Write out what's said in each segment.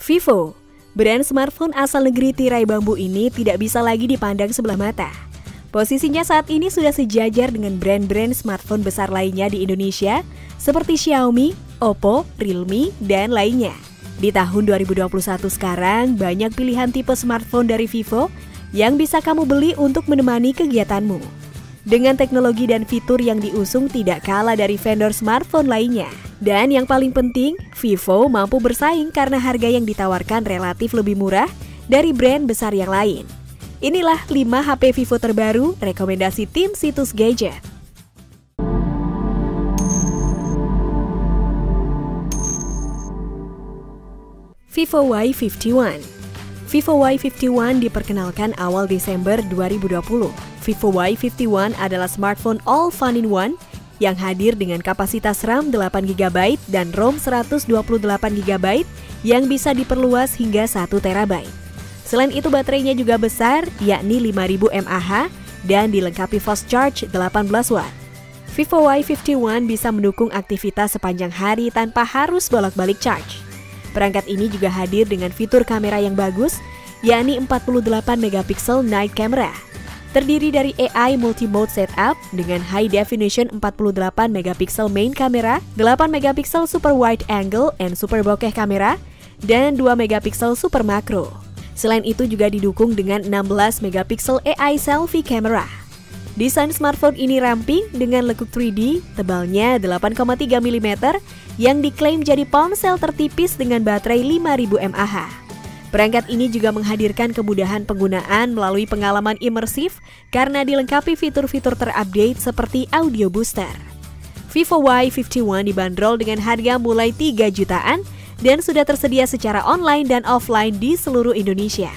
Vivo, brand smartphone asal negeri tirai bambu ini tidak bisa lagi dipandang sebelah mata. Posisinya saat ini sudah sejajar dengan brand-brand smartphone besar lainnya di Indonesia seperti Xiaomi, Oppo, Realme, dan lainnya. Di tahun 2021 sekarang, banyak pilihan tipe smartphone dari Vivo yang bisa kamu beli untuk menemani kegiatanmu. Dengan teknologi dan fitur yang diusung tidak kalah dari vendor smartphone lainnya. Dan yang paling penting, Vivo mampu bersaing karena harga yang ditawarkan relatif lebih murah dari brand besar yang lain. Inilah 5 HP Vivo terbaru, rekomendasi tim Situs Gadget. Vivo Y51. Vivo Y51 diperkenalkan awal Desember 2020. Vivo Y51 adalah smartphone all-in-one yang hadir dengan kapasitas RAM 8GB dan ROM 128GB yang bisa diperluas hingga 1 TB. Selain itu baterainya juga besar, yakni 5000 mAh dan dilengkapi fast charge 18 Watt. Vivo Y51 bisa mendukung aktivitas sepanjang hari tanpa harus bolak-balik charge. Perangkat ini juga hadir dengan fitur kamera yang bagus, yakni 48MP night camera. Terdiri dari AI multi-mode setup dengan high definition 48MP main camera, 8MP super wide angle and super bokeh kamera, dan 2MP super macro. Selain itu juga didukung dengan 16MP AI selfie camera. Desain smartphone ini ramping dengan lekuk 3D, tebalnya 8,3mm yang diklaim jadi ponsel tertipis dengan baterai 5000 mAh. Perangkat ini juga menghadirkan kemudahan penggunaan melalui pengalaman imersif karena dilengkapi fitur-fitur terupdate seperti audio booster. Vivo Y51 dibanderol dengan harga mulai 3 jutaan dan sudah tersedia secara online dan offline di seluruh Indonesia.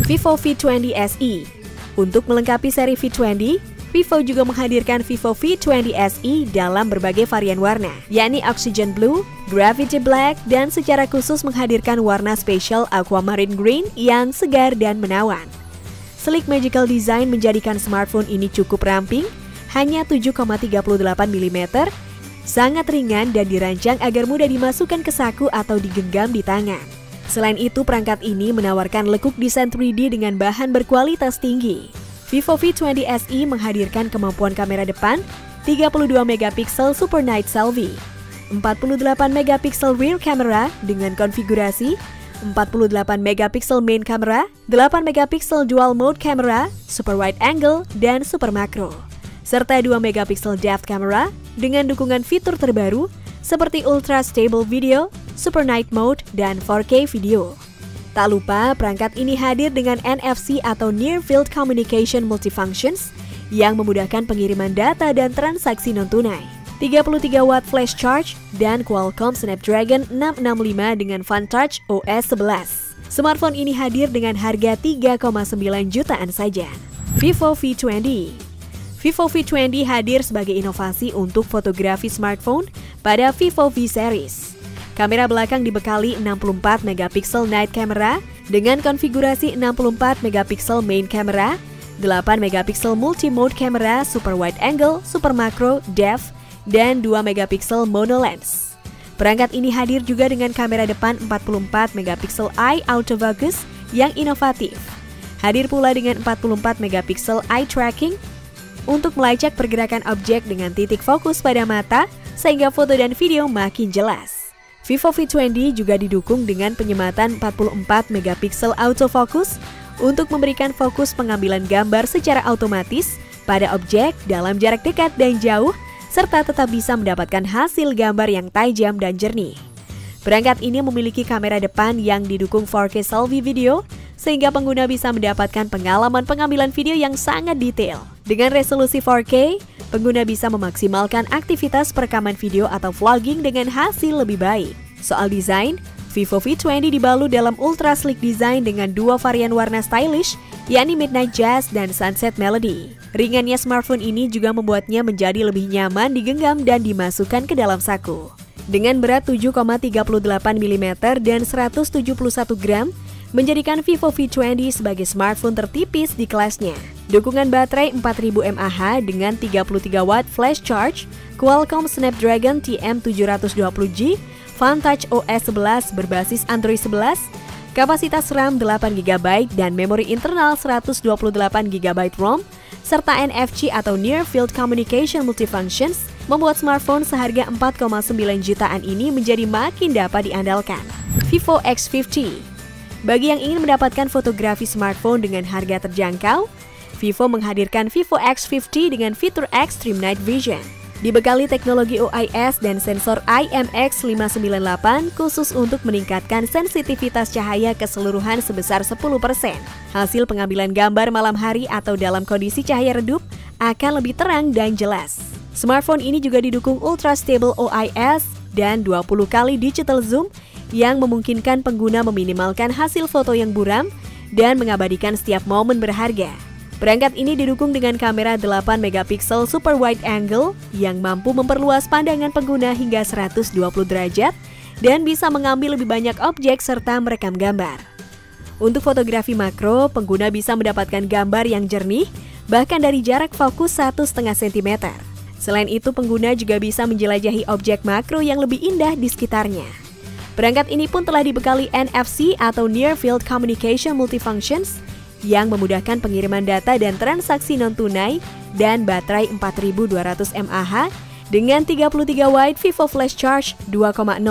Vivo V20 SE. Untuk melengkapi seri V20, Vivo juga menghadirkan Vivo V20 SE dalam berbagai varian warna, yakni Oxygen Blue, Gravity Black, dan secara khusus menghadirkan warna spesial Aquamarine Green yang segar dan menawan. Sleek magical design menjadikan smartphone ini cukup ramping, hanya 7,38mm, sangat ringan dan dirancang agar mudah dimasukkan ke saku atau digenggam di tangan. Selain itu, perangkat ini menawarkan lekuk desain 3D dengan bahan berkualitas tinggi. Vivo V20 SE menghadirkan kemampuan kamera depan 32MP Super Night Selfie, 48MP rear camera dengan konfigurasi 48MP main camera, 8MP dual mode camera, super wide angle, dan super macro, serta 2MP depth camera dengan dukungan fitur terbaru seperti ultra stable video, super night mode, dan 4K video. Tak lupa, perangkat ini hadir dengan NFC atau Near Field Communication Multifunctions yang memudahkan pengiriman data dan transaksi non-tunai. 33 Watt flash charge dan Qualcomm Snapdragon 665 dengan FunTouch OS 11. Smartphone ini hadir dengan harga 3,9 jutaan saja. Vivo V20. Vivo V20 hadir sebagai inovasi untuk fotografi smartphone pada Vivo V Series. Kamera belakang dibekali 64MP night camera dengan konfigurasi 64MP main camera, 8MP multi-mode camera, super wide angle, super macro, depth, dan 2MP mono lens. Perangkat ini hadir juga dengan kamera depan 44MP eye autofocus yang inovatif. Hadir pula dengan 44MP eye tracking untuk melacak pergerakan objek dengan titik fokus pada mata sehingga foto dan video makin jelas. Vivo V20 juga didukung dengan penyematan 44MP autofocus untuk memberikan fokus pengambilan gambar secara otomatis pada objek dalam jarak dekat dan jauh, serta tetap bisa mendapatkan hasil gambar yang tajam dan jernih. Perangkat ini memiliki kamera depan yang didukung 4K selfie video, sehingga pengguna bisa mendapatkan pengalaman pengambilan video yang sangat detail. Dengan resolusi 4K, pengguna bisa memaksimalkan aktivitas perekaman video atau vlogging dengan hasil lebih baik. Soal desain, Vivo V20 dibalut dalam ultra sleek design dengan 2 varian warna stylish, yakni Midnight Jazz dan Sunset Melody. Ringannya smartphone ini juga membuatnya menjadi lebih nyaman digenggam dan dimasukkan ke dalam saku. Dengan berat 7,38mm dan 171 gram, menjadikan Vivo V20 sebagai smartphone tertipis di kelasnya. Dukungan baterai 4000 mAh dengan 33 Watt flash charge, Qualcomm Snapdragon TM720G, Vantage OS 11 berbasis Android 11, kapasitas RAM 8GB dan memori internal 128GB ROM, serta NFC atau Near Field Communication Multifunctions, membuat smartphone seharga 4,9 jutaan ini menjadi makin dapat diandalkan. Vivo X50. Bagi yang ingin mendapatkan fotografi smartphone dengan harga terjangkau, Vivo menghadirkan Vivo X50 dengan fitur Extreme Night Vision. Dibekali teknologi OIS dan sensor IMX598 khusus untuk meningkatkan sensitivitas cahaya keseluruhan sebesar 10%. Hasil pengambilan gambar malam hari atau dalam kondisi cahaya redup akan lebih terang dan jelas. Smartphone ini juga didukung Ultra Stable OIS dan 20 kali digital zoom yang memungkinkan pengguna meminimalkan hasil foto yang buram dan mengabadikan setiap momen berharga. Perangkat ini didukung dengan kamera 8MP super wide angle yang mampu memperluas pandangan pengguna hingga 120 derajat dan bisa mengambil lebih banyak objek serta merekam gambar. Untuk fotografi makro, pengguna bisa mendapatkan gambar yang jernih bahkan dari jarak fokus 1,5 cm. Selain itu, pengguna juga bisa menjelajahi objek makro yang lebih indah di sekitarnya. Perangkat ini pun telah dibekali NFC atau Near Field Communication Multifunctions yang memudahkan pengiriman data dan transaksi non-tunai dan baterai 4200 mAh dengan 33 watt Vivo Flash Charge 2.0.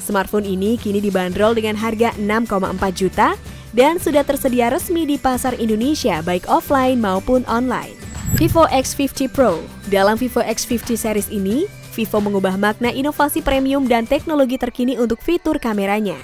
Smartphone ini kini dibanderol dengan harga 6,4 juta dan sudah tersedia resmi di pasar Indonesia baik offline maupun online. Vivo X50 Pro. Dalam Vivo X50 series ini, Vivo mengubah makna inovasi premium dan teknologi terkini untuk fitur kameranya.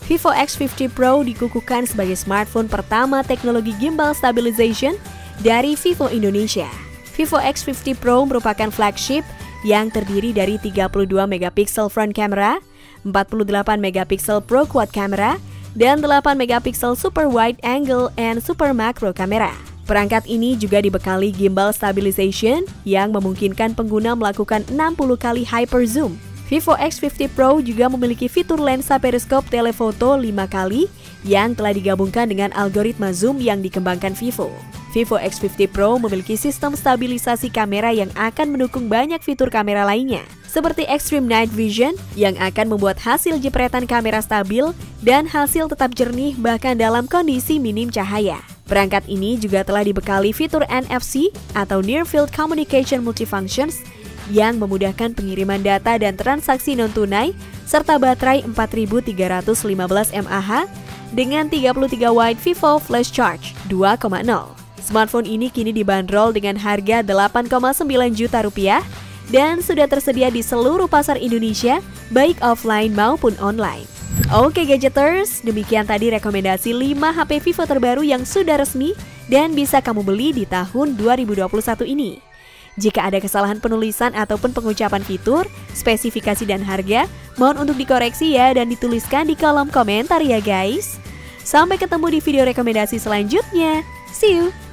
Vivo X50 Pro dikukuhkan sebagai smartphone pertama teknologi gimbal stabilization dari Vivo Indonesia. Vivo X50 Pro merupakan flagship yang terdiri dari 32MP front camera, 48MP Pro Quad camera, dan 8MP super wide angle and super macro kamera. Perangkat ini juga dibekali gimbal stabilization yang memungkinkan pengguna melakukan 60 kali hyper zoom. Vivo X50 Pro juga memiliki fitur lensa periskop telefoto 5 kali yang telah digabungkan dengan algoritma zoom yang dikembangkan Vivo. Vivo X50 Pro memiliki sistem stabilisasi kamera yang akan mendukung banyak fitur kamera lainnya, seperti Extreme Night Vision yang akan membuat hasil jepretan kamera stabil dan hasil tetap jernih bahkan dalam kondisi minim cahaya. Perangkat ini juga telah dibekali fitur NFC atau Near Field Communication Multifunctions yang memudahkan pengiriman data dan transaksi non-tunai, serta baterai 4315 mAh dengan 33 watt Vivo Flash Charge 2.0. Smartphone ini kini dibanderol dengan harga 8,9 juta rupiah dan sudah tersedia di seluruh pasar Indonesia, baik offline maupun online. Oke Gadgeters, demikian tadi rekomendasi 5 HP Vivo terbaru yang sudah resmi dan bisa kamu beli di tahun 2021 ini. Jika ada kesalahan penulisan ataupun pengucapan fitur, spesifikasi dan harga, mohon untuk dikoreksi ya dan dituliskan di kolom komentar ya guys. Sampai ketemu di video rekomendasi selanjutnya. See you!